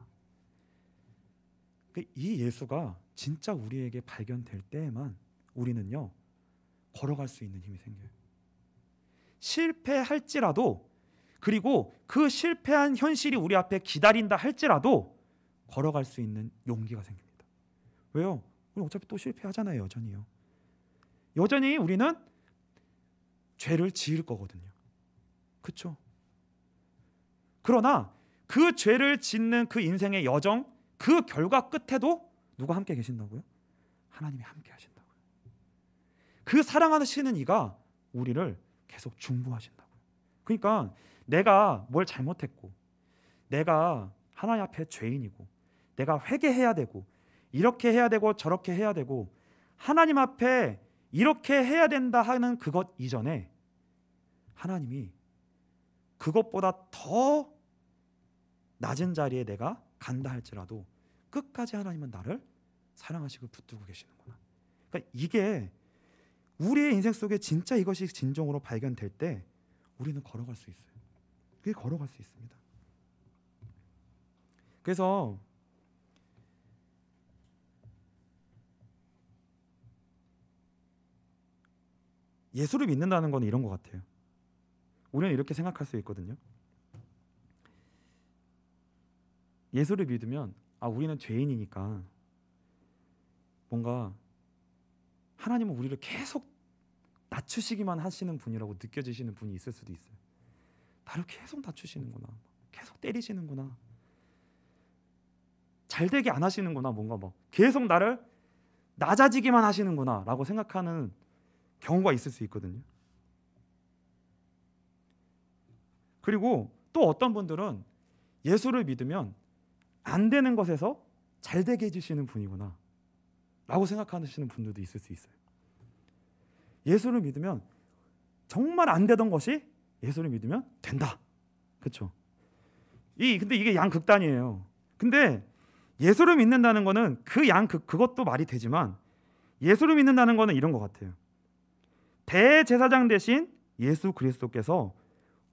이 예수가 진짜 우리에게 발견될 때에만 우리는요 걸어갈 수 있는 힘이 생겨요. 실패할지라도, 그리고 그 실패한 현실이 우리 앞에 기다린다 할지라도 걸어갈 수 있는 용기가 생깁니다. 왜요? 우리 어차피 또 실패하잖아요. 여전히요. 여전히 우리는 죄를 지을 거거든요. 그렇죠? 그러나 그 죄를 짓는 그 인생의 여정, 그 결과 끝에도 누가 함께 계신다고요? 하나님이 함께 하신다고요. 그 사랑하시는 이가 우리를 계속 중보하신다고요. 그러니까 내가 뭘 잘못했고, 내가 하나님 앞에 죄인이고, 내가 회개해야 되고, 이렇게 해야 되고 저렇게 해야 되고, 하나님 앞에 이렇게 해야 된다 하는 그것 이전에 하나님이 그것보다 더 낮은 자리에 내가 간다 할지라도 끝까지 하나님은 나를 사랑하시고 붙들고 계시는구나. 그러니까 이게 우리의 인생 속에 진짜 이것이 진정으로 발견될 때 우리는 걸어갈 수 있어요. 그게 걸어갈 수 있습니다. 그래서 예수를 믿는다는 건 이런 것 같아요. 우리는 이렇게 생각할 수 있거든요. 예수를 믿으면 우리는 죄인이니까 뭔가 하나님은 우리를 계속 낮추시기만 하시는 분이라고 느껴지시는 분이 있을 수도 있어요. 나를 계속 낮추시는구나, 계속 때리시는구나, 잘되게 안 하시는구나, 뭔가 막 계속 나를 낮아지기만 하시는구나 라고 생각하는 경우가 있을 수 있거든요. 그리고 또 어떤 분들은 예수를 믿으면 안 되는 것에서 잘 되게 해주시는 분이구나 라고 생각하시는 분들도 있을 수 있어요. 예수를 믿으면 정말 안 되던 것이 예수를 믿으면 된다. 그렇죠? 근데 이게 양극단이에요. 근데 예수를 믿는다는 거는 그것도 말이 되지만 예수를 믿는다는 거는 이런 것 같아요. 대제사장 대신 예수 그리스도께서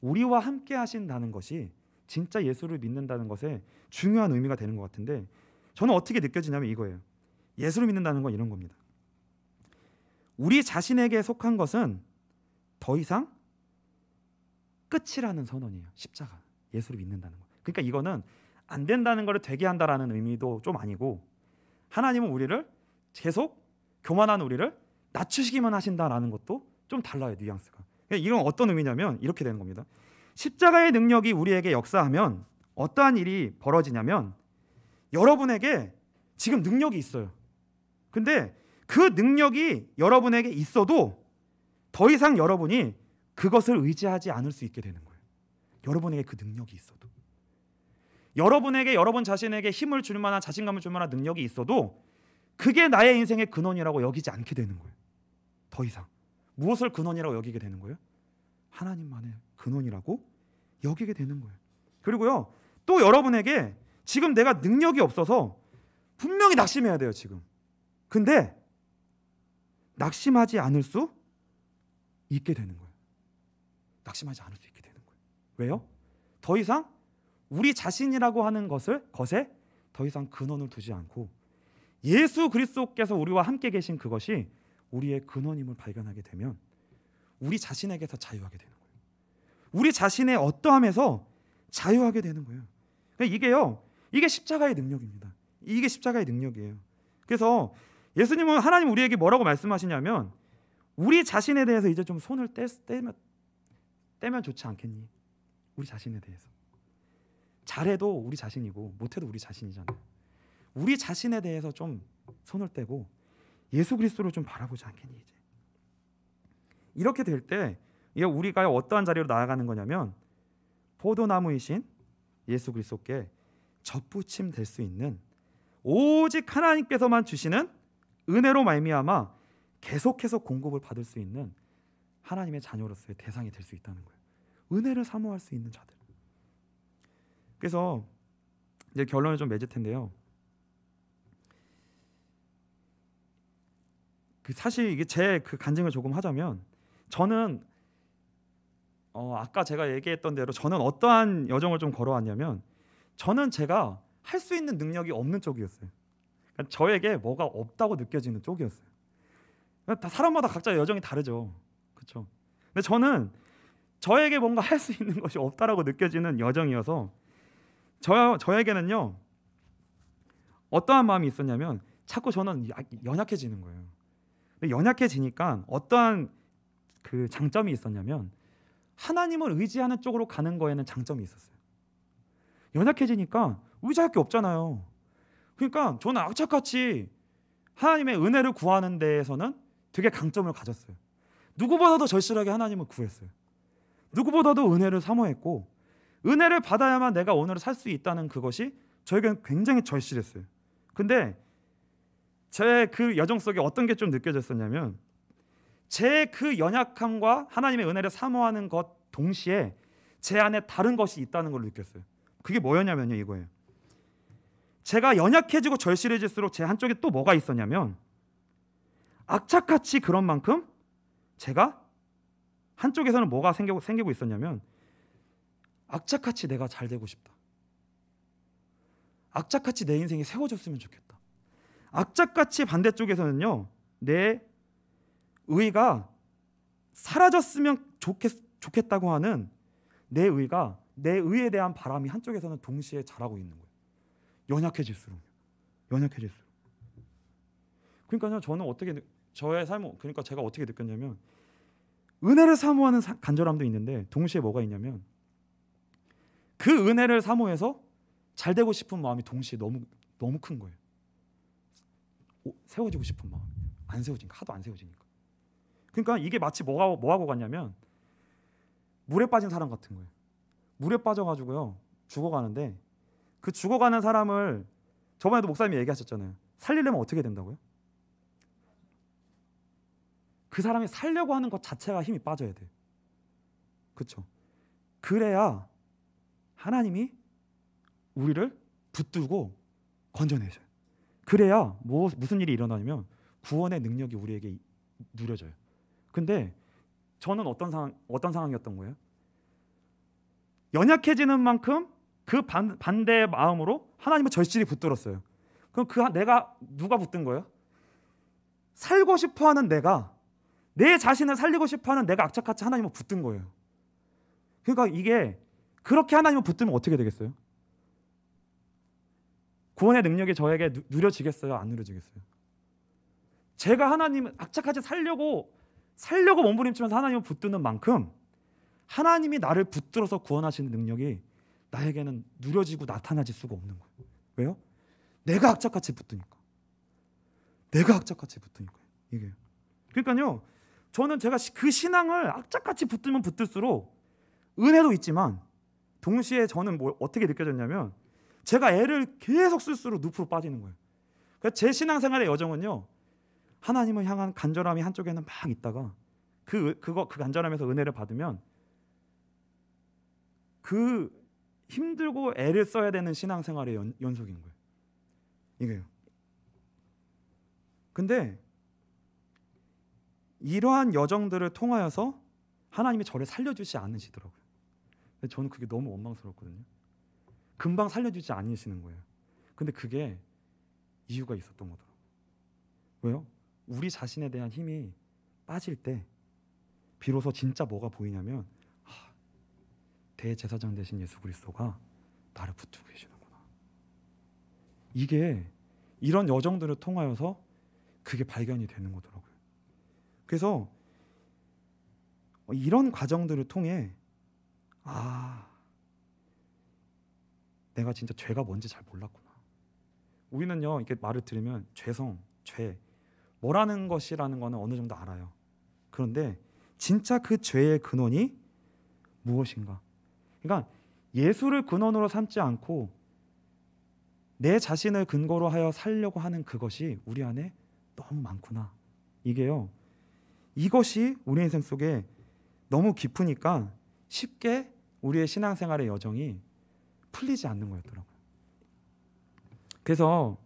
우리와 함께 하신다는 것이 진짜 예수를 믿는다는 것에 중요한 의미가 되는 것 같은데, 저는 어떻게 느껴지냐면 이거예요. 예수를 믿는다는 건 이런 겁니다. 우리 자신에게 속한 것은 더 이상 끝이라는 선언이에요. 십자가, 예수를 믿는다는 거. 그러니까 이거는 안 된다는 것을 되게 한다라는 의미도 좀 아니고, 하나님은 우리를 계속 교만한 우리를 낮추시기만 하신다라는 것도 좀 달라요, 뉘앙스가. 이건 어떤 의미냐면 이렇게 되는 겁니다. 십자가의 능력이 우리에게 역사하면 어떠한 일이 벌어지냐면, 여러분에게 지금 능력이 있어요. 근데 그 능력이 여러분에게 있어도 더 이상 여러분이 그것을 의지하지 않을 수 있게 되는 거예요. 여러분에게 그 능력이 있어도, 여러분에게 여러분 자신에게 힘을 줄 만한, 자신감을 줄 만한 능력이 있어도 그게 나의 인생의 근원이라고 여기지 않게 되는 거예요. 더 이상 무엇을 근원이라고 여기게 되는 거예요? 하나님만의 근원이라고 여기게 되는 거예요. 그리고요, 또 여러분에게 지금 내가 능력이 없어서 분명히 낙심해야 돼요, 지금. 근데 낙심하지 않을 수 있게 되는 거예요. 낙심하지 않을 수 있게 되는 거예요. 왜요? 더 이상 우리 자신이라고 하는 것에 더 이상 근원을 두지 않고 예수 그리스도께서 우리와 함께 계신 그것이 우리의 근원임을 발견하게 되면 우리 자신에게서 자유하게 되는 거예요. 우리 자신의 어떠함에서 자유하게 되는 거예요. 그러니까 이게 십자가의 능력입니다. 이게 십자가의 능력이에요. 그래서 예수님은, 하나님 우리에게 뭐라고 말씀하시냐면, 우리 자신에 대해서 이제 좀 손을 떼면 좋지 않겠니? 우리 자신에 대해서. 잘해도 우리 자신이고 못해도 우리 자신이잖아요. 우리 자신에 대해서 좀 손을 떼고 예수 그리스도를 좀 바라보지 않겠니? 이제 이렇게 될 때 우리가 어떠한 자리로 나아가는 거냐면, 포도나무이신 예수 그리스도께 접붙임 될 수 있는, 오직 하나님께서만 주시는 은혜로 말미암아 계속해서 공급을 받을 수 있는 하나님의 자녀로서의 대상이 될 수 있다는 거예요. 은혜를 사모할 수 있는 자들. 그래서 이제 결론을 좀 맺을 텐데요. 사실 이게 제 간증을 조금 하자면, 저는 아까 제가 얘기했던 대로 저는 어떠한 여정을 좀 걸어왔냐면, 저는 제가 할 수 있는 능력이 없는 쪽이었어요. 그러니까 저에게 뭐가 없다고 느껴지는 쪽이었어요. 다 사람마다 각자 여정이 다르죠, 그렇죠? 근데 저는 저에게 뭔가 할 수 있는 것이 없다라고 느껴지는 여정이어서 저에게는요 어떠한 마음이 있었냐면, 자꾸 저는 연약해지는 거예요. 근데 연약해지니까 어떠한 그 장점이 있었냐면, 하나님을 의지하는 쪽으로 가는 거에는 장점이 있었어요. 연약해지니까 의지할 게 없잖아요. 그러니까 저는 악착같이 하나님의 은혜를 구하는 데에서는 되게 강점을 가졌어요. 누구보다도 절실하게 하나님을 구했어요. 누구보다도 은혜를 사모했고, 은혜를 받아야만 내가 오늘 살 수 있다는 그것이 저에게는 굉장히 절실했어요. 근데 제 그 여정 속에 어떤 게 좀 느껴졌었냐면, 제 그 연약함과 하나님의 은혜를 사모하는 것 동시에 제 안에 다른 것이 있다는 걸 느꼈어요. 그게 뭐였냐면요, 이거예요. 제가 연약해지고 절실해질수록 제 한쪽에 또 뭐가 있었냐면, 악착같이 그런 만큼 제가 한쪽에서는 뭐가 생기고 있었냐면, 악착같이 내가 잘 되고 싶다. 악착같이 내 인생이 세워졌으면 좋겠다. 악착같이 반대쪽에서는요, 내 의가 사라졌으면 좋겠다고 하는 내 의에 대한 바람이 한쪽에서는 동시에 자라고 있는 거예요. 연약해질수록. 그러니까요, 저는 저의 삶, 그러니까 제가 어떻게 느꼈냐면, 은혜를 사모하는 간절함도 있는데 동시에 뭐가 있냐면, 그 은혜를 사모해서 잘 되고 싶은 마음이 동시에 너무 큰 거예요. 세워지고 싶은 마음, 안 세워지니까, 하도 안 세워지니까. 그러니까 이게 마치 뭐하고 같냐면, 물에 빠진 사람 같은 거예요. 물에 빠져가지고요, 죽어가는데, 그 죽어가는 사람을 저번에도 목사님이 얘기하셨잖아요. 살리려면 어떻게 된다고요? 그 사람이 살려고 하는 것 자체가 힘이 빠져야 돼요. 그렇죠? 그래야 하나님이 우리를 붙들고 건져내셔요. 그래야 무슨 일이 일어나냐면 구원의 능력이 우리에게 누려져요. 근데 저는 어떤 상황이었던 거예요? 연약해지는 만큼 그 반대의 마음으로 하나님을 절실히 붙들었어요. 그럼 내가 누가 붙든 거예요? 살고 싶어하는 내 자신을 살리고 싶어하는 내가 악착같이 하나님을 붙든 거예요. 그러니까 이게 그렇게 하나님을 붙들면 어떻게 되겠어요? 구원의 능력이 저에게 누려지겠어요? 안 누려지겠어요? 제가 하나님을 악착같이 살려고 몸부림치면서 하나님을 붙드는 만큼 하나님이 나를 붙들어서 구원하시는 능력이 나에게는 누려지고 나타나질 수가 없는 거예요. 왜요? 내가 악착같이 붙으니까. 이게. 그러니까요, 저는 제가 그 신앙을 악착같이 붙들면 붙들수록 은혜도 있지만 동시에 저는 어떻게 느껴졌냐면, 제가 애를 계속 쓸수록 늪으로 빠지는 거예요. 그러니까 제 신앙생활의 여정은요, 하나님을 향한 간절함이 한쪽에는 막 있다가 그 간절함에서 은혜를 받으면 그 힘들고 애를 써야 되는 신앙생활의 연속인 거예요. 이게요. 근데 이러한 여정들을 통하여서 하나님이 저를 살려주지 않으시더라고요. 저는 그게 너무 원망스럽거든요. 금방 살려주지 않으시는 거예요. 근데 그게 이유가 있었던 거더라고요. 왜요? 우리 자신에 대한 힘이 빠질 때 비로소 진짜 뭐가 보이냐면, 대제사장 되신 예수 그리스도가 나를 붙들고 계시는구나. 이게 이런 여정들을 통하여서 그게 발견이 되는 거더라고요. 그래서 이런 과정들을 통해 내가 진짜 죄가 뭔지 잘 몰랐구나. 우리는요, 이렇게 말을 들으면 죄 뭐라는 것이라는 거는 어느 정도 알아요. 그런데 진짜 그 죄의 근원이 무엇인가? 그러니까 예수를 근원으로 삼지 않고 내 자신을 근거로 하여 살려고 하는 그것이 우리 안에 너무 많구나. 이것이 우리 인생 속에 너무 깊으니까 쉽게 우리의 신앙생활의 여정이 풀리지 않는 거였더라고요. 그래서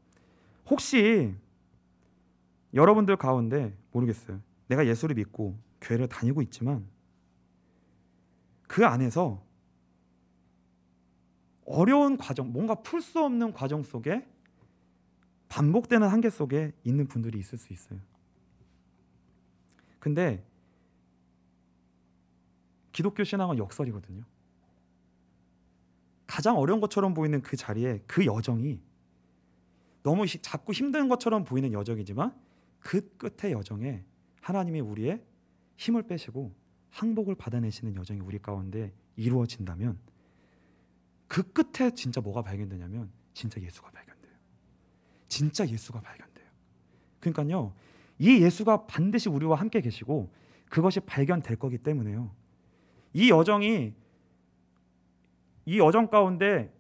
혹시 여러분들 가운데 모르겠어요. 내가 예수를 믿고 교회를 다니고 있지만 그 안에서 어려운 과정, 뭔가 풀 수 없는 과정 속에 반복되는 한계 속에 있는 분들이 있을 수 있어요. 근데 기독교 신앙은 역설이거든요. 가장 어려운 것처럼 보이는 그 자리에 그 여정이 너무 자꾸 힘든 것처럼 보이는 여정이지만 그 끝의 여정에 하나님이 우리의 힘을 빼시고 항복을 받아내시는 여정이 우리 가운데 이루어진다면 그 끝에 진짜 뭐가 발견되냐면 진짜 예수가 발견돼요. 진짜 예수가 발견돼요. 그러니까요, 이 예수가 반드시 우리와 함께 계시고 그것이 발견될 거기 때문에요. 이 여정 가운데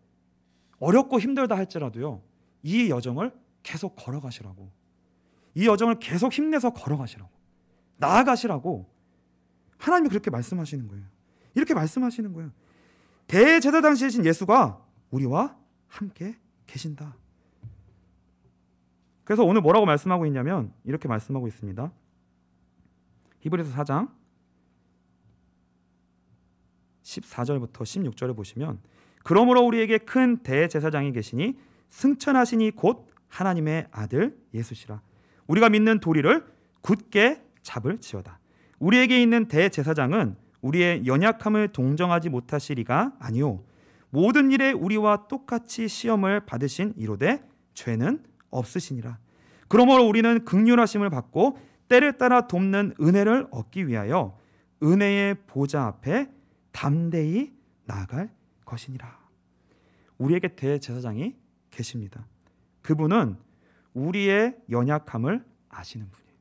어렵고 힘들다 할지라도요, 이 여정을 계속 걸어가시라고, 이 여정을 계속 힘내서 걸어가시라고. 나아가시라고 하나님이 그렇게 말씀하시는 거예요. 이렇게 말씀하시는 거예요. 대제사장이신 예수가 우리와 함께 계신다. 그래서 오늘 뭐라고 말씀하고 있냐면 이렇게 말씀하고 있습니다. 히브리서 4장 14절부터 16절을 보시면 그러므로 우리에게 큰 대제사장이 계시니 승천하시니 곧 하나님의 아들 예수시라. 우리가 믿는 도리를 굳게 잡을지어다. 우리에게 있는 대제사장은 우리의 연약함을 동정하지 못하시리가 아니요 모든 일에 우리와 똑같이 시험을 받으신 이로되 죄는 없으시니라. 그러므로 우리는 긍휼하심을 받고 때를 따라 돕는 은혜를 얻기 위하여 은혜의 보좌 앞에 담대히 나아갈 것이니라. 우리에게 대제사장이 계십니다. 그분은 우리의 연약함을 아시는 분이에요.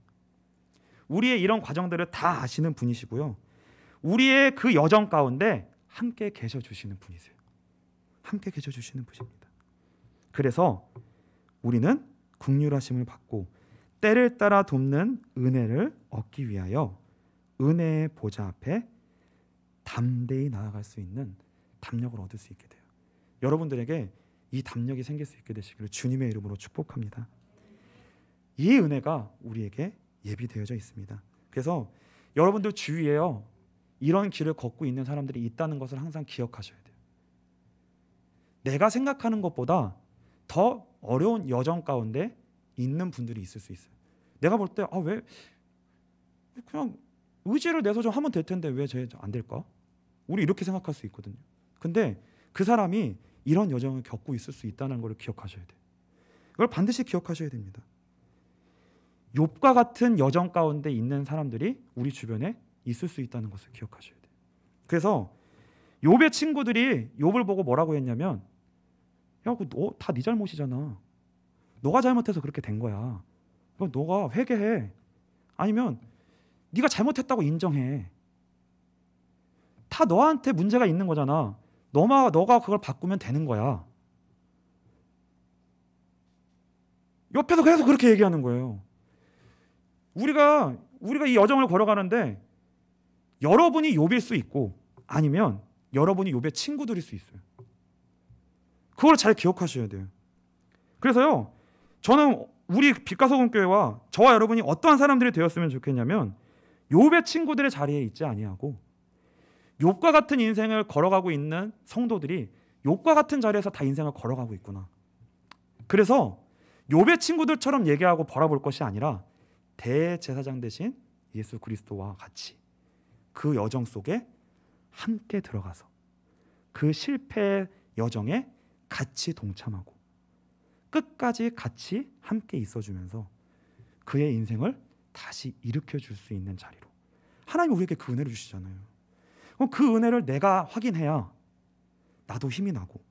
우리의 이런 과정들을 다 아시는 분이시고요. 우리의 그 여정 가운데 함께 계셔 주시는 분이세요. 함께 계셔 주시는 분입니다. 그래서 우리는 긍휼하심을 받고 때를 따라 돕는 은혜를 얻기 위하여 은혜의 보좌 앞에 담대히 나아갈 수 있는 담력을 얻을 수 있게 돼요. 여러분들에게 이 담력이 생길 수 있게 되시기를 주님의 이름으로 축복합니다. 이 은혜가 우리에게 예비되어져 있습니다. 그래서 여러분들 주위에요, 이런 길을 걷고 있는 사람들이 있다는 것을 항상 기억하셔야 돼요. 내가 생각하는 것보다 더 어려운 여정 가운데 있는 분들이 있을 수 있어요. 내가 볼 때 왜 그냥 의지를 내서 좀 하면 될 텐데 왜 쟤 안 될까? 우리 이렇게 생각할 수 있거든요. 근데 그 사람이 이런 여정을 겪고 있을 수 있다는 걸 기억하셔야 돼요. 이걸 반드시 기억하셔야 됩니다. 욥과 같은 여정 가운데 있는 사람들이 우리 주변에 있을 수 있다는 것을 기억하셔야 돼요. 그래서 욥의 친구들이 욥을 보고 뭐라고 했냐면, 야, 너 다 네 잘못이잖아. 너가 잘못해서 그렇게 된 거야. 그럼 너가 회개해. 아니면 네가 잘못했다고 인정해. 다 너한테 문제가 있는 거잖아. 너가 그걸 바꾸면 되는 거야. 옆에서 계속 그렇게 얘기하는 거예요. 우리가 이 여정을 걸어가는데 여러분이 욥일 수 있고 아니면 여러분이 욥의 친구들일 수 있어요. 그걸 잘 기억하셔야 돼요. 그래서요, 저는 우리 빛과소금교회와 저와 여러분이 어떠한 사람들이 되었으면 좋겠냐면 욥의 친구들의 자리에 있지 아니하고 욥과 같은 인생을 걸어가고 있는 성도들이 욥과 같은 자리에서 다 인생을 걸어가고 있구나. 그래서 욥의 친구들처럼 얘기하고 바라볼 것이 아니라 대제사장 되신 예수 그리스도와 같이 그 여정 속에 함께 들어가서 그 실패 여정에 같이 동참하고 끝까지 같이 함께 있어주면서 그의 인생을 다시 일으켜줄 수 있는 자리로 하나님이 우리에게 그 은혜를 주시잖아요. 그럼 그 은혜를 내가 확인해야 나도 힘이 나고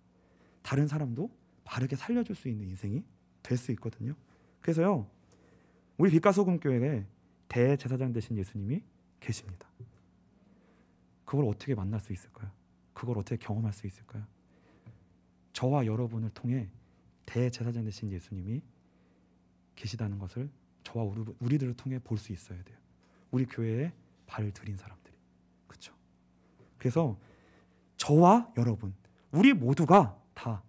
다른 사람도 바르게 살려줄 수 있는 인생이 될 수 있거든요. 그래서요, 우리 빛과소금교회에 대제사장 되신 예수님이 계십니다. 그걸 어떻게 만날 수 있을까요? 그걸 어떻게 경험할 수 있을까요? 저와 여러분을 통해 대제사장 되신 예수님이 계시다는 것을 저와 우리들을 통해 볼 수 있어야 돼요. 우리 교회에 발을 들인 사람들이. 그렇죠? 그래서 저와 여러분, 우리 모두가 다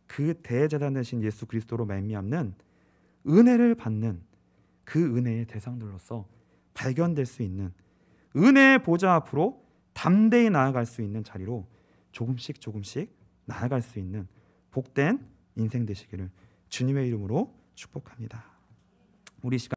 그 대제사장 되신 예수 그리스도로 말미암는 은혜를 받는 그 은혜의 대상들로서 발견될 수 있는 은혜의 보좌 앞으로 담대히 나아갈 수 있는 자리로 조금씩 나아갈 수 있는 복된 인생 되시기를 주님의 이름으로 축복합니다. 우리 시간